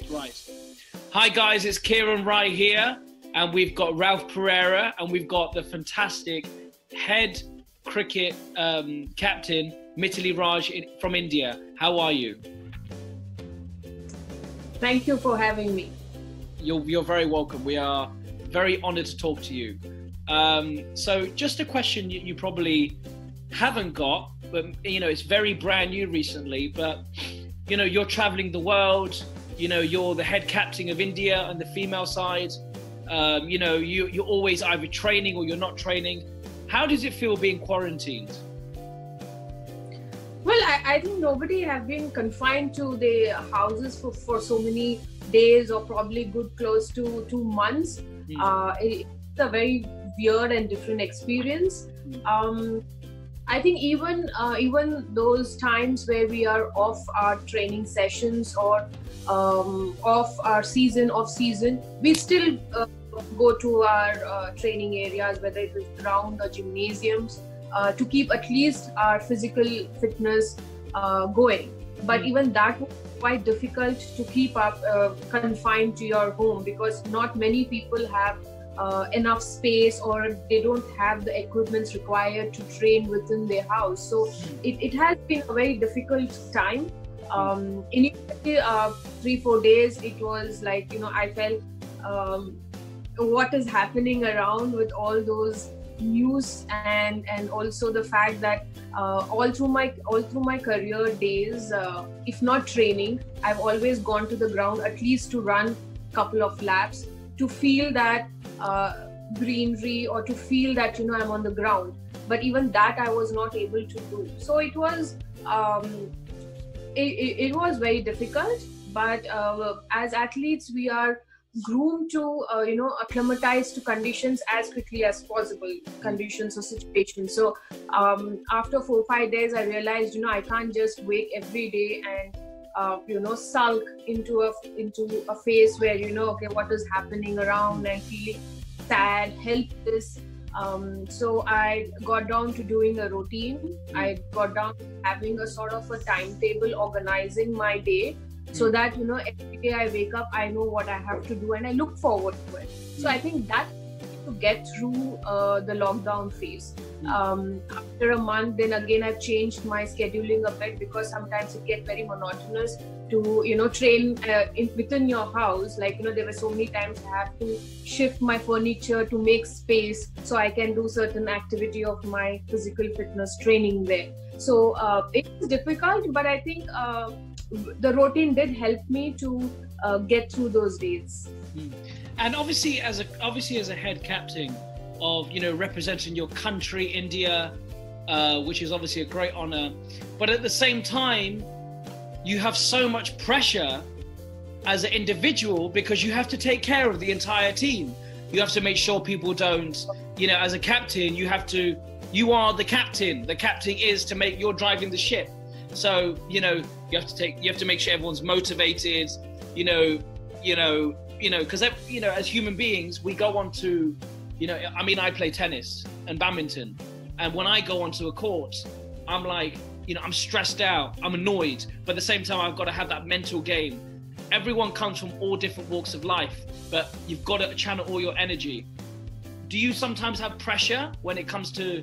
That's right. Hi guys, it's Kiran Rai here, and we've got Ralph Pereira, and we've got the fantastic head cricket captain, Mithali Raj from India. How are you? Thank you for having me. You're very welcome. We are very honored to talk to you. So just a question you probably haven't got, but it's very brand new recently, but you're traveling the world, you're the head captain of India on the female side. You're always either training or you're not training. How does it feel being quarantined? Well, I think nobody have been confined to the houses for so many days, or probably good close to 2 months. It's a very weird and different experience. I think even those times where we are off our training sessions or off our off season, we still go to our training areas, whether it is ground or gymnasiums, to keep at least our physical fitness going. But even that was quite difficult to keep up confined to your home, because not many people have enough space, or they don't have the equipments required to train within their house. So it has been a very difficult time. Initially 3-4 days, it was like, I felt what is happening around with all those news, and also the fact that all through my career days, if not training, I've always gone to the ground at least to run a couple of laps, to feel that greenery, or to feel that I'm on the ground. But even that I was not able to do. So it was it was very difficult. But as athletes, we are groomed to acclimatize to conditions as quickly as possible, conditions or situations. So after 4-5 days, I realized I can't just wake every day and sulk into a phase where okay, what is happening around, and feeling sad, helpless. So I got down to doing a routine. I got down to having a sort of a timetable, organizing my day, so that every day I wake up, I know what I have to do, and I look forward to it. So I think that to get through the lockdown phase. After a month, then again I've changed my scheduling a bit, because sometimes it gets very monotonous to train within your house. Like there were so many times I have to shift my furniture to make space so I can do certain activity of my physical fitness training there. So it was difficult, but I think the routine did help me to get through those days. And obviously as a head captain of representing your country, India, which is obviously a great honor, but at the same time you have so much pressure as an individual, because you have to take care of the entire team. You have to make sure people don't, as a captain, you are the captain. The captain is to make, you're driving the ship. So, you have to make sure everyone's motivated, because, as human beings, we go on to, I play tennis and badminton. And when I go onto a court, I'm like, I'm stressed out, I'm annoyed, but at the same time, I've got to have that mental game. Everyone comes from all different walks of life, but you've got to channel all your energy. Do you sometimes have pressure when it comes to,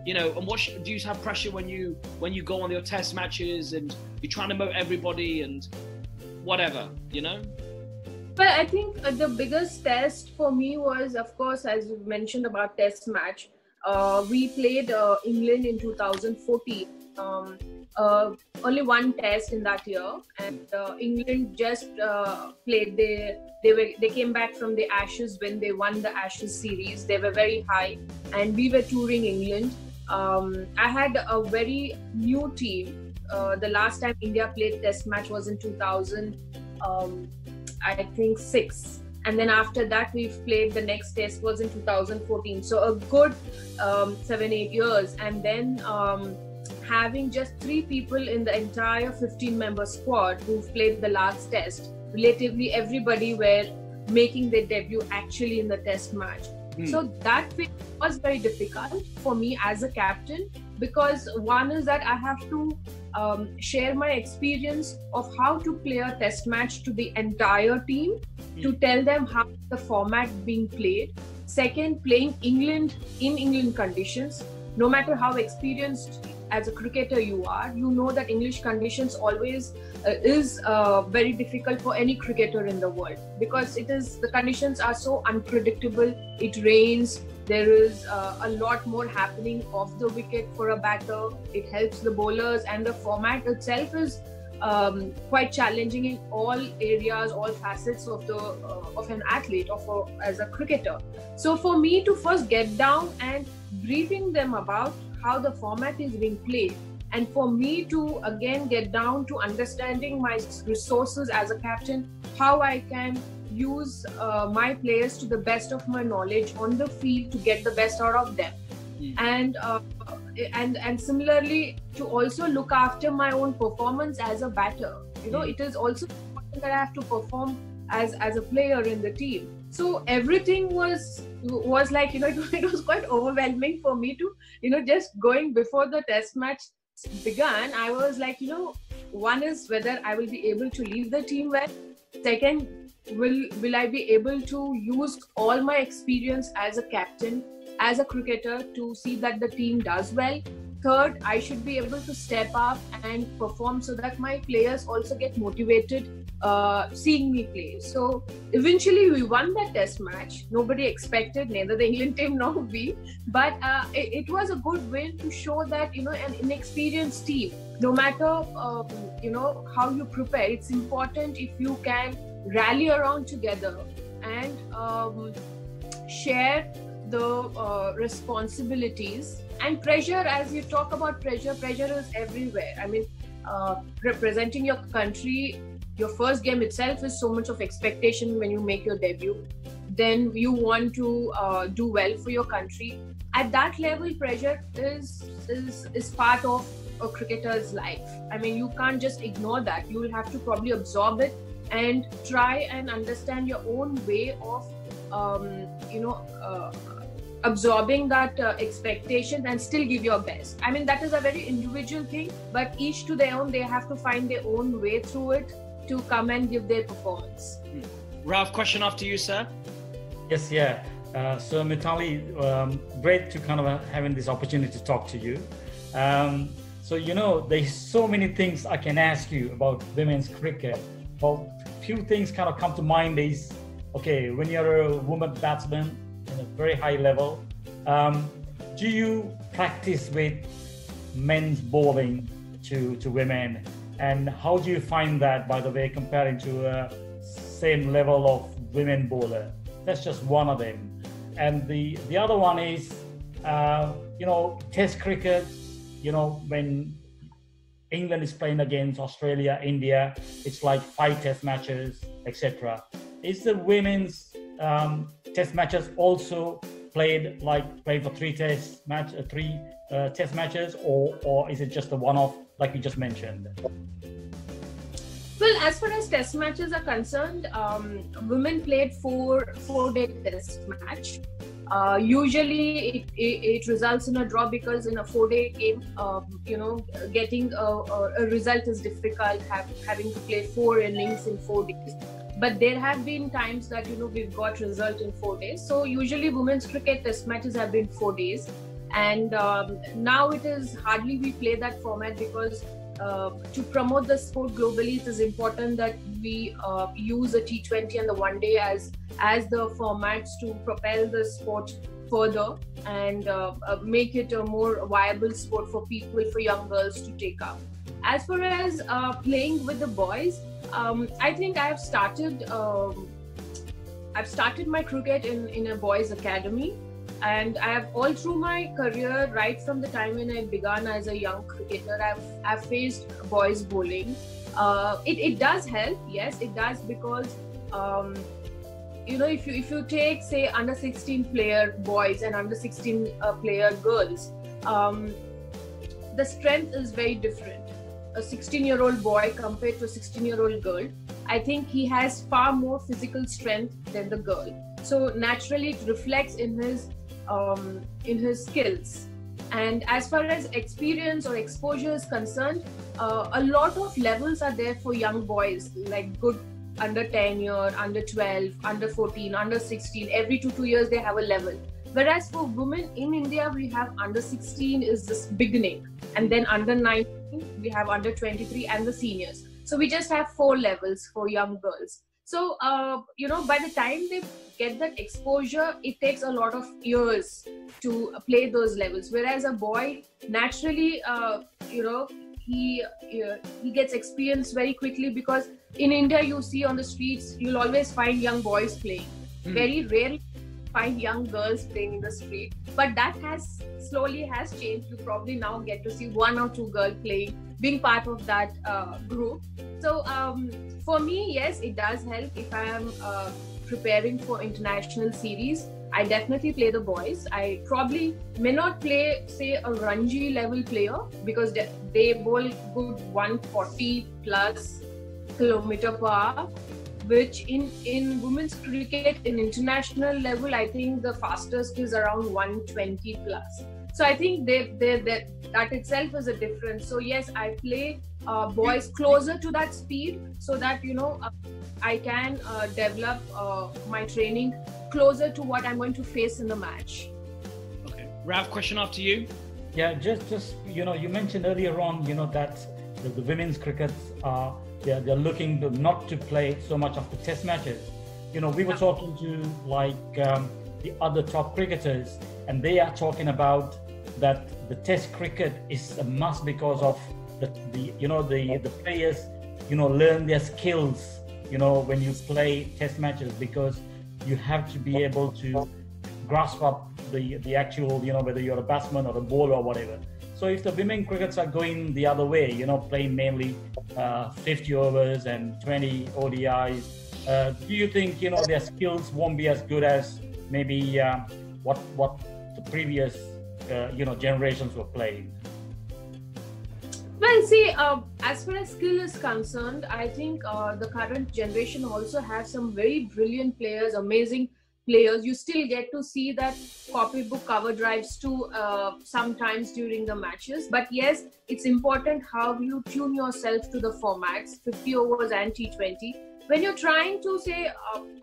and do you have pressure when you go on your test matches and you're trying to motivate everybody and whatever, But I think the biggest test for me was, of course, as you mentioned about test match, we played England in 2014. Only one test in that year, and England just played. They came back from the Ashes when they won the Ashes series. They were very high, and we were touring England. I had a very new team. The last time India played test match was in 2000, I think 6. And then after that, we've played the next test was in 2014. So a good 7-8 years. And then having just 3 people in the entire 15-member squad who've played the last test, relatively everybody were making their debut actually in the test match. So that was very difficult for me as a captain, because one is that I have to share my experience of how to play a test match to the entire team, to tell them how the format being played. Second, playing England in England conditions. No matter how experienced as a cricketer you are, you know that English conditions always is very difficult for any cricketer in the world, because the conditions are so unpredictable. It rains, there is a lot more happening off the wicket for a batter. It helps the bowlers, and the format itself is quite challenging in all areas, all facets of an athlete, as a cricketer. So for me to first get down and briefing them about how the format is being played, and for me to again get down to understanding my resources as a captain, how I can use my players to the best of my knowledge on the field to get the best out of them. And similarly, to also look after my own performance as a batter. It is also important that I have to perform as a player in the team. So everything was like, it was quite overwhelming for me to, just going before the test match began. I was like, one is whether I will be able to leave the team well. Second, will I be able to use all my experience as a captain, as a cricketer, to see that the team does well. Third, I should be able to step up and perform so that my players also get motivated seeing me play. So eventually we won that test match. Nobody expected, neither the England team nor we, but it was a good win to show that an inexperienced team, no matter how you prepare, it's important if you can rally around together and share the responsibilities and pressure. As you talk about pressure is everywhere. I mean, representing your country, your first game itself is so much of expectation when you make your debut. Then you want to do well for your country. At that level, pressure is part of a cricketer's life. I mean, you can't just ignore that. You will have to probably absorb it and try and understand your own way of absorbing that expectation and still give your best. I mean, that is a very individual thing, but each to their own. They have to find their own way through it to come and give their performance. Ralph, question after you, sir. Yes, yeah. So Mithali, great to kind of having this opportunity to talk to you. So there's so many things I can ask you about women's cricket. Well, few things kind of come to mind is, okay, when you're a woman batsman in a very high level, do you practice with men's bowling to women? And how do you find that, by the way, comparing to a same level of women bowler? That's just one of them. And the other one is, test cricket, when England is playing against Australia, India, it's like 5 test matches, etc. Is the women's test matches also played for 3 test matches, or is it just a one-off like you just mentioned? Well, as far as test matches are concerned, women played 4-day test match. Usually it results in a draw, because in a 4-day game, getting a result is difficult, having to play 4 innings in 4 days. But there have been times that, we've got result in 4 days. So usually women's cricket test matches have been 4 days. And now it is hardly we play that format, because to promote the sport globally, it is important that we use the T20 and the one day as the formats to propel the sport further and make it a more viable sport for people, for young girls to take up. As far as playing with the boys, I think I've started my cricket in a boys' academy. And I have, all through my career, right from the time when I began as a young cricketer, I've faced boys bowling. It does help, yes, it does, because if you take, say, under 16 player boys and under 16 player girls, the strength is very different. A 16-year-old boy compared to a 16-year-old girl, I think he has far more physical strength than the girl. So naturally, it reflects in his skills. And as far as experience or exposure is concerned, a lot of levels are there for young boys, like good under 10 year, under 12, under 14, under 16. Every 2 years they have a level. Whereas for women in India, we have under 16 is this beginning, and then under 19 we have under 23 and the seniors. So we just have 4 levels for young girls. So by the time they get that exposure, it takes a lot of years to play those levels. Whereas a boy naturally, he gets experience very quickly, because in India you see on the streets, you'll always find young boys playing. Very rarely find young girls playing in the street, but that has slowly changed. You probably now get to see 1 or 2 girls playing, being part of that group. So for me, yes, it does help. If I am preparing for international series, I definitely play the boys. I probably may not play, say, a Ranji level player, because they bowl good 140 plus kilometer per hour, which in women's cricket in international level, I think the fastest is around 120 plus. So I think that itself is a difference. So yes, I play boys closer to that speed, so that I can develop my training closer to what I'm going to face in the match. Okay, Ralph, question after you. Yeah, just you mentioned earlier on that the women's cricket they're looking not to play so much of the test matches. We were talking to the other top cricketers, and they are talking about that the test cricket is a must, because of the players learn their skills when you play test matches, because you have to be able to grasp up the actual whether you're a batsman or a bowler or whatever. So if the women crickets are going the other way, playing mainly 50 overs and 20 ODIs, do you think their skills won't be as good as maybe what the previous generations were playing? Well, see, as far as skill is concerned, I think the current generation also have some very brilliant players, amazing players. You still get to see that copybook cover drives too sometimes during the matches. But yes, it's important how you tune yourself to the formats, 50 overs and T20. When you're trying to say,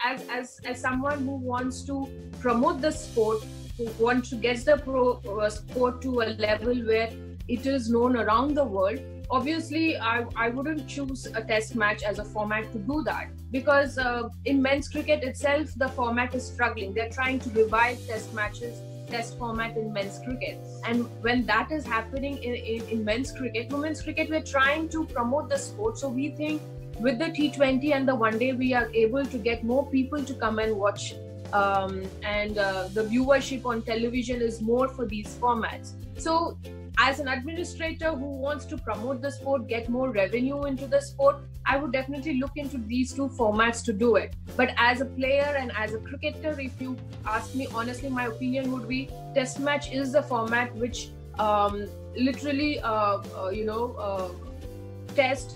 as someone who wants to promote the sport, who wants to get the sport to a level where it is known around the world, obviously I wouldn't choose a test match as a format to do that, because in men's cricket itself the format is struggling. They're trying to revive test matches, test format in men's cricket, and when that is happening in men's cricket, women's cricket, we're trying to promote the sport. So we think with the T20 and the one day we are able to get more people to come and watch, and the viewership on television is more for these formats. So as an administrator who wants to promote the sport, get more revenue into the sport, I would definitely look into these 2 formats to do it. But as a player and as a cricketer, if you ask me honestly, my opinion would be test match is the format which literally test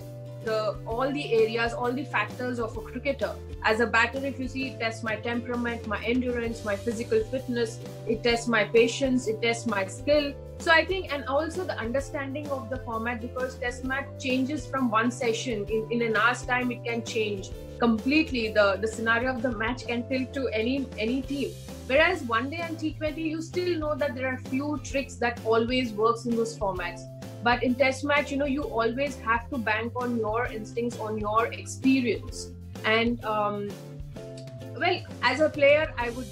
all the areas, all the factors of a cricketer. As a batter, if you see, it tests my temperament, my endurance, my physical fitness, it tests my patience, it tests my skill. So I think, and also the understanding of the format, because test match changes from one session. In an hour's time, it can change completely. The scenario of the match can tilt to any team. Whereas one day and T20, you still know that there are few tricks that always works in those formats. But in test match, you always have to bank on your instincts, on your experience. And well, as a player, I would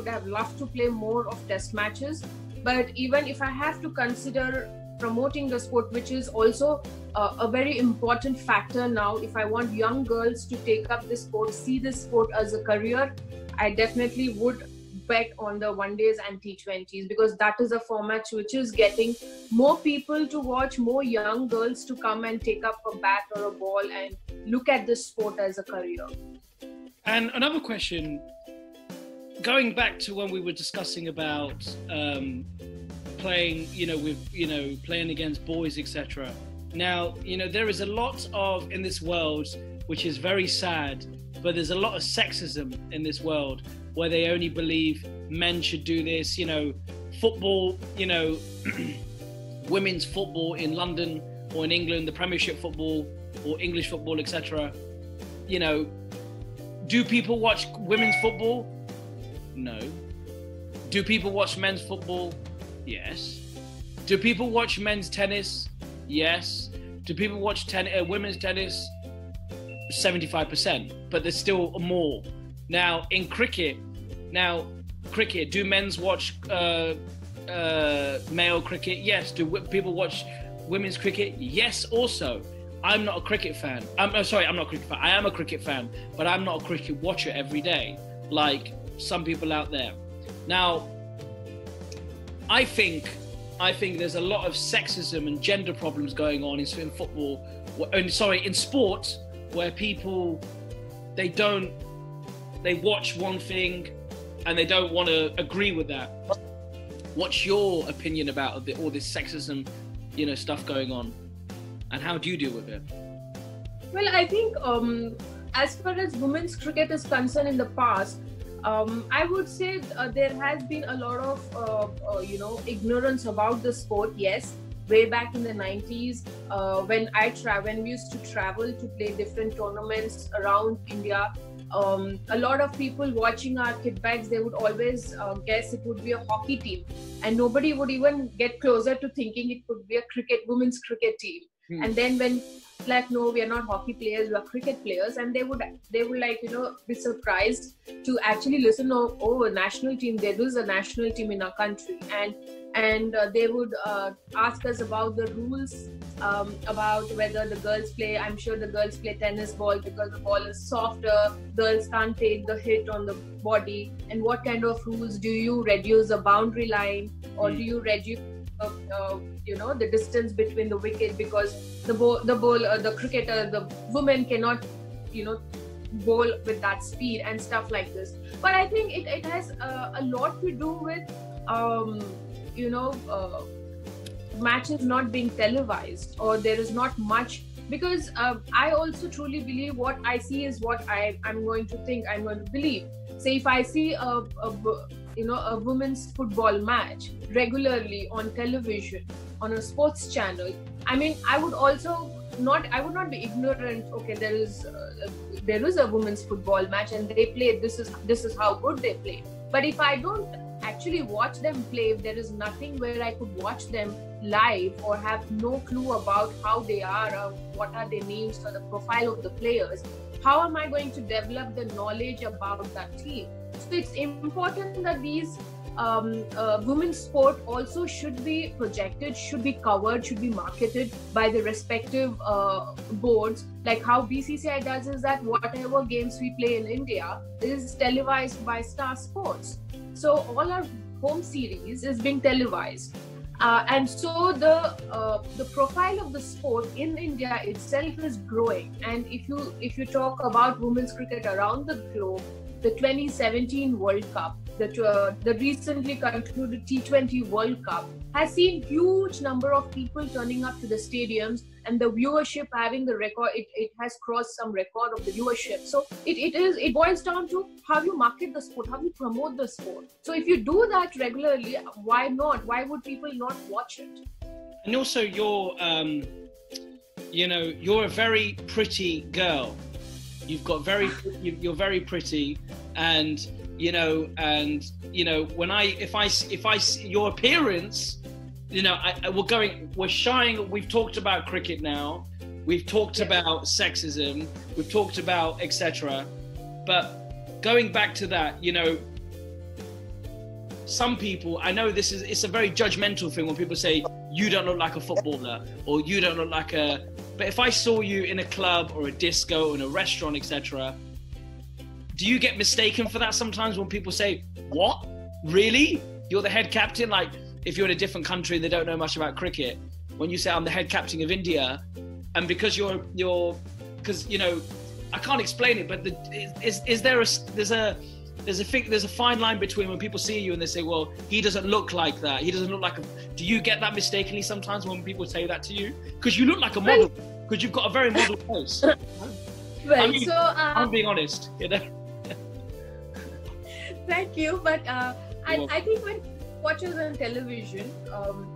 have loved to play more of test matches. But even if I have to consider promoting the sport, which is also a very important factor now, if I want young girls to take up this sport, see this sport as a career, I definitely would bet on the one days and T20s, because that is a format which is getting more people to watch, more young girls to come and take up a bat or a ball and look at this sport as a career. And another question, going back to when we were discussing about playing, playing against boys, etc. Now, there is a lot of in this world which is very sad, but there's a lot of sexism in this world where they only believe men should do this. Football, women's football in London or in England, the Premiership football or English football, etc. You know, do people watch women's football? No. Do people watch men's football? Yes. Do people watch men's tennis? Yes. Do people watch women's tennis? 75%, but there's still more. Now in cricket, do men's watch male cricket? Yes. Do people watch women's cricket? Yes, also. I'm not a cricket fan. I'm not a cricket fan. I am a cricket fan, but I'm not a cricket watcher every day, like some people out there. Now, I think there's a lot of sexism and gender problems going on in football, in sport, where people, they watch one thing and they don't want to agree with that. What's your opinion about all this sexism, stuff going on, and how do you deal with it? Well, I think as far as women's cricket is concerned in the past, I would say there has been a lot of ignorance about the sport. Yes, way back in the 90s, when we used to travel to play different tournaments around India, a lot of people watching our kit bags, they would always guess it would be a hockey team, and nobody would even get closer to thinking it could be a women's cricket team. And then when like, no, we are not hockey players, we are cricket players, and they would be surprised to actually listen, a national team, there is a national team in our country, and they would ask us about the rules, about whether the girls play. I'm sure the girls play tennis ball because the ball is softer, girls can't take the hit on the body, and what kind of rules do you reduce the boundary line, or do you reduce the distance between the wicket, because the cricketer, the woman cannot bowl with that speed and stuff like this. But I think it has a lot to do with matches not being televised, or there is not much, because I also truly believe what I see is what I'm going to think, I'm going to believe. Say if I see a women's football match regularly on television, on a sports channel, I mean, I would not be ignorant. Okay, there is a women's football match and they play. This is how good they play. But if I don't actually watch them play, if there is nothing where I could watch them live or have no clue about how they are, or what are their names or the profile of the players, how am I going to develop the knowledge about that team? So it's important that these women's sport also should be projected, should be covered, should be marketed by the respective boards. Like how BCCI does is that whatever games we play in India is televised by Star Sports. So all our home series is being televised. And so the profile of the sport in India itself is growing. And if you talk about women's cricket around the globe, the 2017 World Cup, the recently concluded T20 World Cup has seen huge number of people turning up to the stadiums, and the viewership having the record, it has crossed some record of the viewership. So it boils down to how you market the sport, how you promote the sport. So if you do that regularly, why not? Why would people not watch it? And also you're a very pretty girl. You're very pretty, and when your appearance, we've talked about cricket now, we've talked about sexism, we've talked about etc. But going back to that, some people, I know it's a very judgmental thing when people say you don't look like a footballer, or you don't look like but if I saw you in a club or a disco or in a restaurant, etc., do you get mistaken for that sometimes when people say, what? Really? You're the head captain? Like if you're in a different country and they don't know much about cricket, when you say I'm the head captain of India, and because because I can't explain it, but there's a fine line between when people see you and they say, well, he doesn't look like that. He doesn't look like do you get that mistakenly sometimes when people say that to you? Because you look like a model, because you've got a very model face. Well, I'm being honest, Thank you, but I think when watchers on television,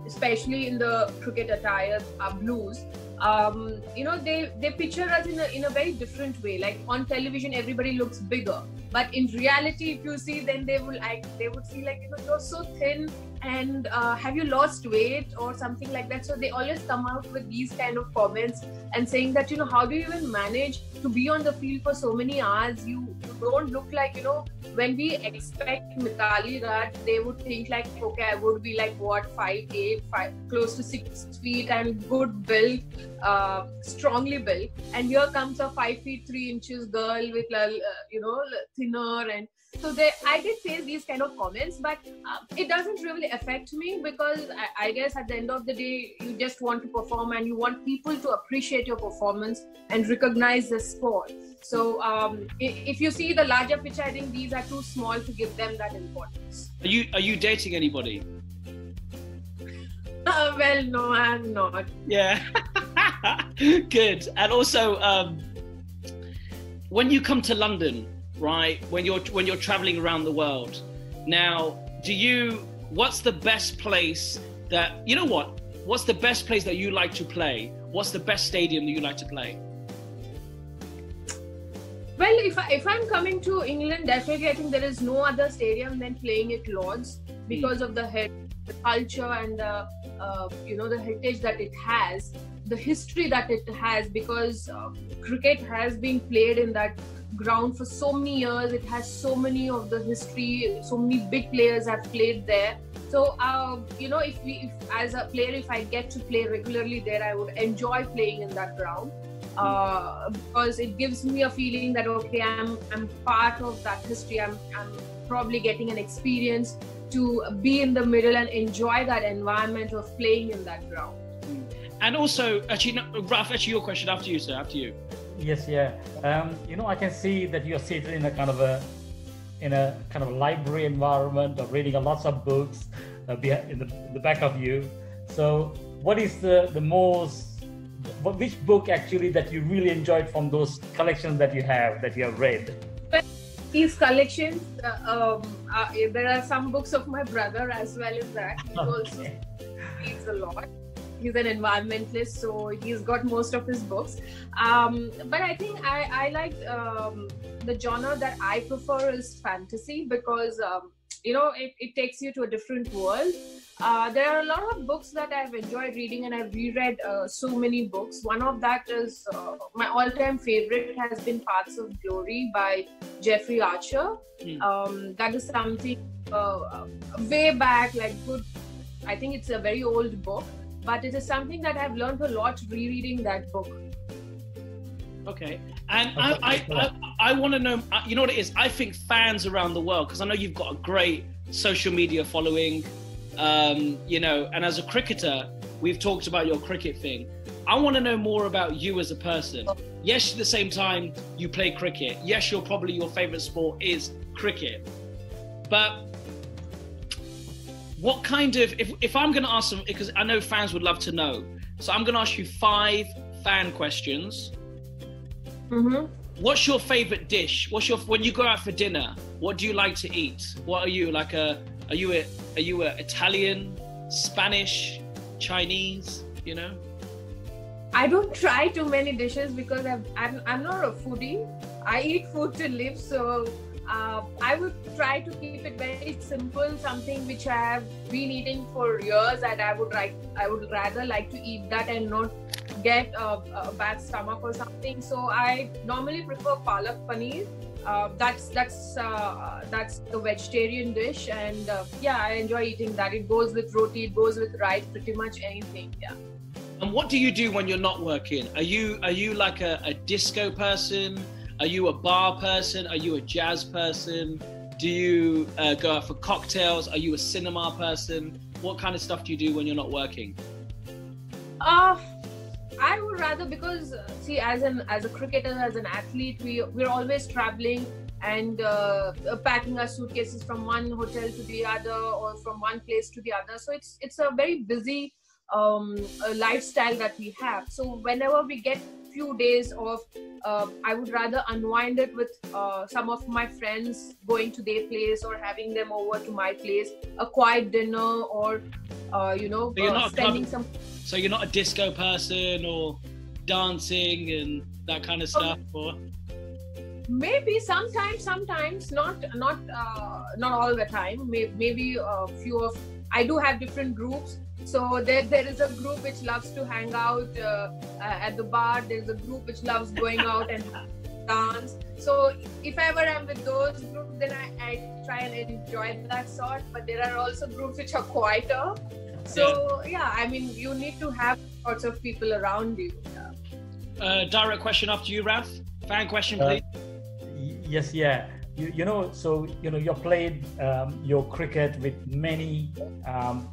especially in the cricket attire, blues, they picture us in a very different way. Like on television, everybody looks bigger, but in reality, if you see, then they would see like, you're so thin, and have you lost weight or something like that. So they always come out with these kind of comments and saying that, how do you even manage to be on the field for so many hours? You don't look like, when we expect Mithali Raj, they would think like, okay, I would be like what, 5'8", close to 6 feet, and good built, strongly built, and here comes a 5 feet 3 inches girl with thinner. And so I did face these kind of comments, but it doesn't really affect me, because I guess at the end of the day, you just want to perform and you want people to appreciate your performance and recognize the sport. So if you see the larger picture, I think these are too small to give them that importance. Are you dating anybody? Well, no, I'm not. Yeah. Good. And also, when you come to London, right, when you're traveling around the world, now, what's the best place that, what's the best place that you like to play? What's the best stadium that you like to play? Well, if I'm coming to England, definitely I think there is no other stadium than playing at Lord's, because of the culture and the heritage that it has, the history that it has, because cricket has been played in that ground for so many years. It has so many of the history, so many big players have played there. So if as a player, if I get to play regularly there, I would enjoy playing in that ground, because it gives me a feeling that, okay, I'm part of that history. I'm probably getting an experience to be in the middle and enjoy that environment of playing in that ground. And also, Raf, your question after you, sir, after you. Yes, yeah. I can see that you're seated in a kind of a library environment, or reading lots of books in the back of you. So, what is which book actually that you really enjoyed from those collections that you have read? These collections, there are some books of my brother as well as that. He also reads a lot. He's an environmentalist, so he's got most of his books. But I think I like the genre that I prefer is fantasy, because it takes you to a different world. There are a lot of books that I've enjoyed reading, and I've reread so many books. One of that is my all-time favorite has been Paths of Glory by Jeffrey Archer. That is something way back, like good. I think it's a very old book, but it is something that I've learned a lot rereading that book. Okay. And I want to know, you know what it is? I think fans around the world, because I know you've got a great social media following, and as a cricketer, we've talked about your cricket thing. I want to know more about you as a person. Yes, at the same time, you play cricket. Yes, your favorite sport is cricket. But what kind of, if I'm going to ask them, because I know fans would love to know, so I'm going to ask you 5 fan questions. Mm-hmm. What's your favorite dish? When you go out for dinner, what do you like to eat? What are you, like are you a Italian, Spanish, Chinese, I don't try too many dishes because I'm not a foodie. I eat food to live, so I would try to keep it very simple, something which I have been eating for years, and I would rather like to eat that and not get a bad stomach or something. So I normally prefer palak paneer. That's the vegetarian dish, and I enjoy eating that. It goes with roti, it goes with rice, pretty much anything. Yeah. And what do you do when you're not working? Are you like a disco person? Are you a bar person? Are you a jazz person? Do you go out for cocktails? Are you a cinema person? What kind of stuff do you do when you're not working? I would rather, because see, as a cricketer, as an athlete, we're always traveling and packing our suitcases from one hotel to the other, or from one place to the other. So it's a very busy lifestyle that we have. So whenever we get few days off, I would rather unwind it with some of my friends, going to their place or having them over to my place, a quiet dinner, or spending some. So you're not a disco person or dancing and that kind of stuff, or? Maybe sometimes, not all the time. Maybe a few of. I do have different groups. So there is a group which loves to hang out at the bar. There's a group which loves going out and dance. So if ever I'm with those groups, then I try and enjoy that sort. But there are also groups which are quieter. So yeah, I mean, you need to have lots of people around you. Direct question after you, Raf. Fan question, please. Yes, yeah. You played your cricket with many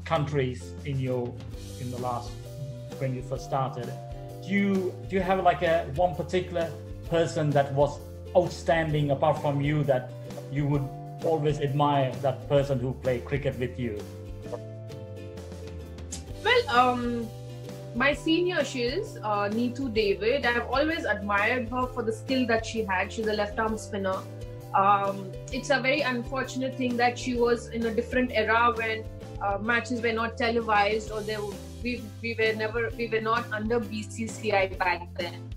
countries in the last, when you first started. Do you have like one particular person that was outstanding apart from you, that you would always admire, that person who played cricket with you? Well, my senior, she is Neetu David. I've always admired her for the skill that she had. She's a left-arm spinner. It's a very unfortunate thing that she was in a different era when matches were not televised, or we were not under BCCI back then.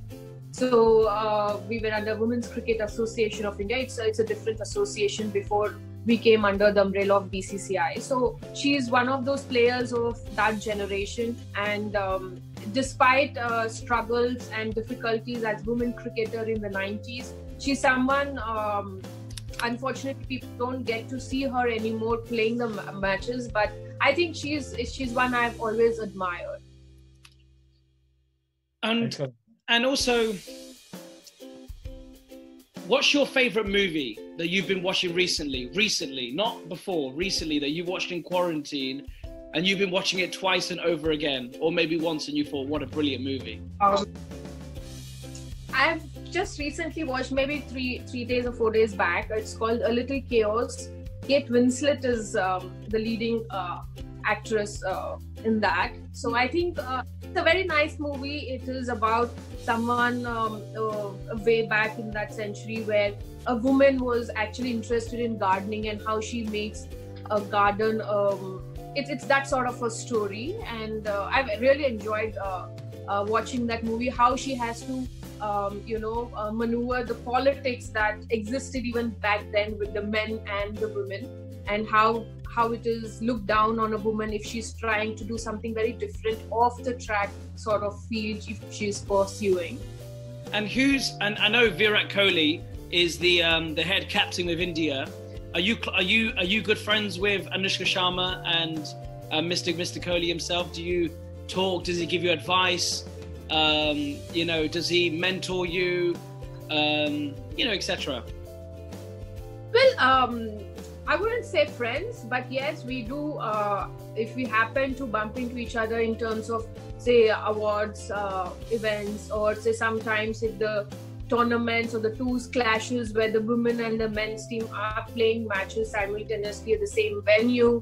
So we were under Women's Cricket Association of India. It's a different association before we came under the umbrella of BCCI. So she is one of those players of that generation, and despite struggles and difficulties as women cricketer in the 90s, she's someone, unfortunately people don't get to see her anymore playing the matches, but I think she's one I've always admired. And also, what's your favorite movie that you've been watching recently, not before, recently, that you've watched in quarantine and you've been watching it twice and over again, or maybe once and you thought, what a brilliant movie? I've just recently watched, maybe three days or 4 days back. It's called A Little Chaos. Kate Winslet is the leading actress in that. So I think it's a very nice movie. It is about someone way back in that century where a woman was actually interested in gardening and how she makes a garden. It's that sort of a story, and I've really enjoyed watching that movie, how she has to maneuver the politics that existed even back then with the men and the women, and how it is looked down on a woman if she's trying to do something very different off the track sort of field if she's pursuing. And I know Virat Kohli is the head captain of India. Are you good friends with Anushka Sharma and Mr. Kohli himself? Do you talk? Does he give you advice? Does he mentor you? Etc. Well, I wouldn't say friends, but yes, we do. If we happen to bump into each other in terms of, say, awards, events, or say sometimes if the tournaments or the tours clashes where the women and the men's team are playing matches simultaneously at the same venue,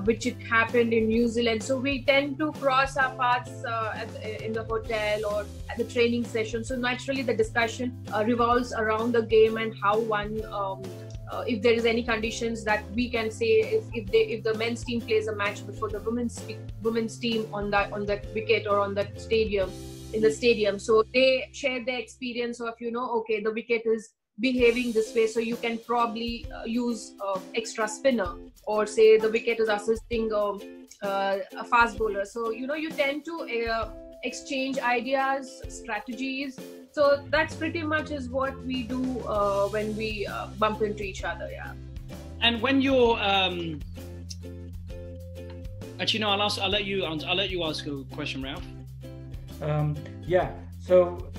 which it happened in New Zealand. So we tend to cross our paths in the hotel or at the training session. So naturally the discussion revolves around the game and how one, if there is any conditions that we can say, if the men's team plays a match before the women's team on that wicket or on that stadium, in the stadium. So they share their experience of, okay, the wicket is behaving this way, so you can probably use extra spinner, or say the wicket is assisting a fast bowler. So you tend to exchange ideas, strategies. So that's pretty much is what we do when we bump into each other. Yeah. And when you're actually, no, I'll let you ask a question, Ralph. Yeah. So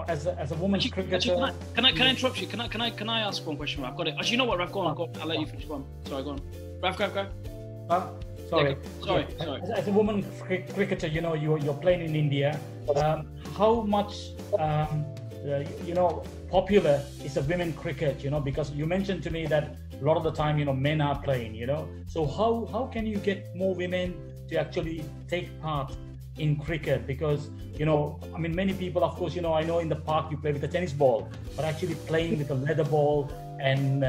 as a woman's cricketer, can I interrupt you? Can I ask one question? I've got it. Actually, you know what, Raf? Go on. I'll let you finish. Go on. Sorry, go on. Raf, go. Sorry. Sorry. As a woman cricketer, you're playing in India. How much popular is a women cricket? Because you mentioned to me that a lot of the time, men are playing. So how can you get more women to actually take part in cricket? Because many people, of course, I know in the park you play with a tennis ball, but actually playing with a leather ball and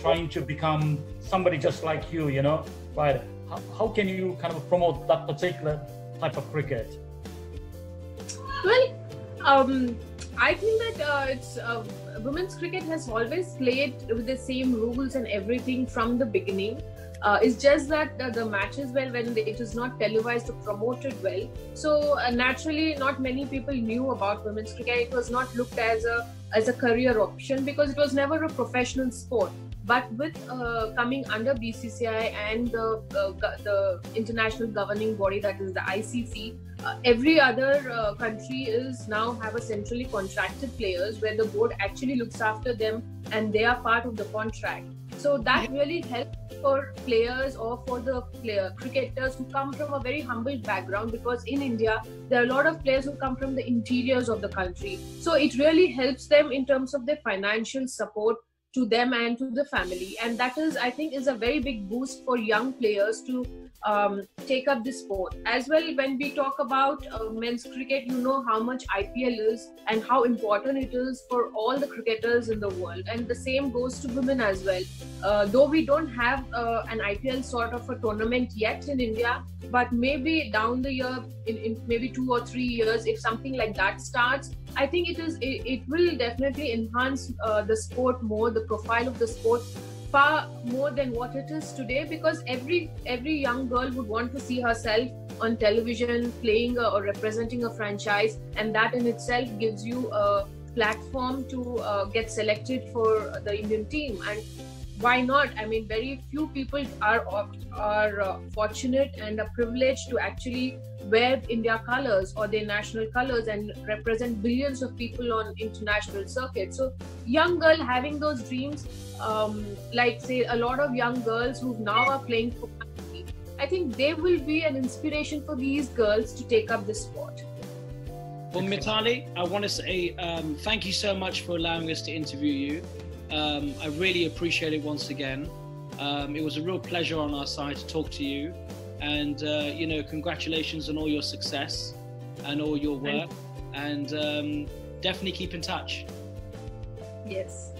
trying to become somebody just like you, right? how can you kind of promote that particular type of cricket? Well, I think that it's women's cricket has always played with the same rules and everything from the beginning. It's just that the matches, well, when it is not televised or promoted well, so naturally not many people knew about women's cricket. It was not looked as a career option because it was never a professional sport. But with coming under BCCI and the international governing body, that is the ICC, every other country is now have a centrally contracted players where the board actually looks after them and they are part of the contract. So that really helps for players or for the cricketers who come from a very humble background, because in India there are a lot of players who come from the interiors of the country. So it really helps them in terms of their financial support to them and to the family, and that is, I think, is a very big boost for young players to take up this sport as well. When we talk about men's cricket, you know how much IPL is and how important it is for all the cricketers in the world, and the same goes to women as well. Though we don't have an IPL sort of a tournament yet in India, but maybe down the year, in maybe 2 or 3 years, if something like that starts, I think it will definitely enhance the sport more, the profile of the sport far more than what it is today, because every young girl would want to see herself on television playing or representing a franchise, and that in itself gives you a platform to get selected for the Indian team. And why not? I mean, very few people are fortunate and are privileged to actually wear India colors or their national colors and represent billions of people on international circuit. So young girl having those dreams, like say a lot of young girls who now are playing for country, I think they will be an inspiration for these girls to take up this sport. Well, Mithali, I want to say thank you so much for allowing us to interview you. I really appreciate it once again. It was a real pleasure on our side to talk to you, and you know, congratulations on all your success and all your work, and definitely keep in touch. Yes.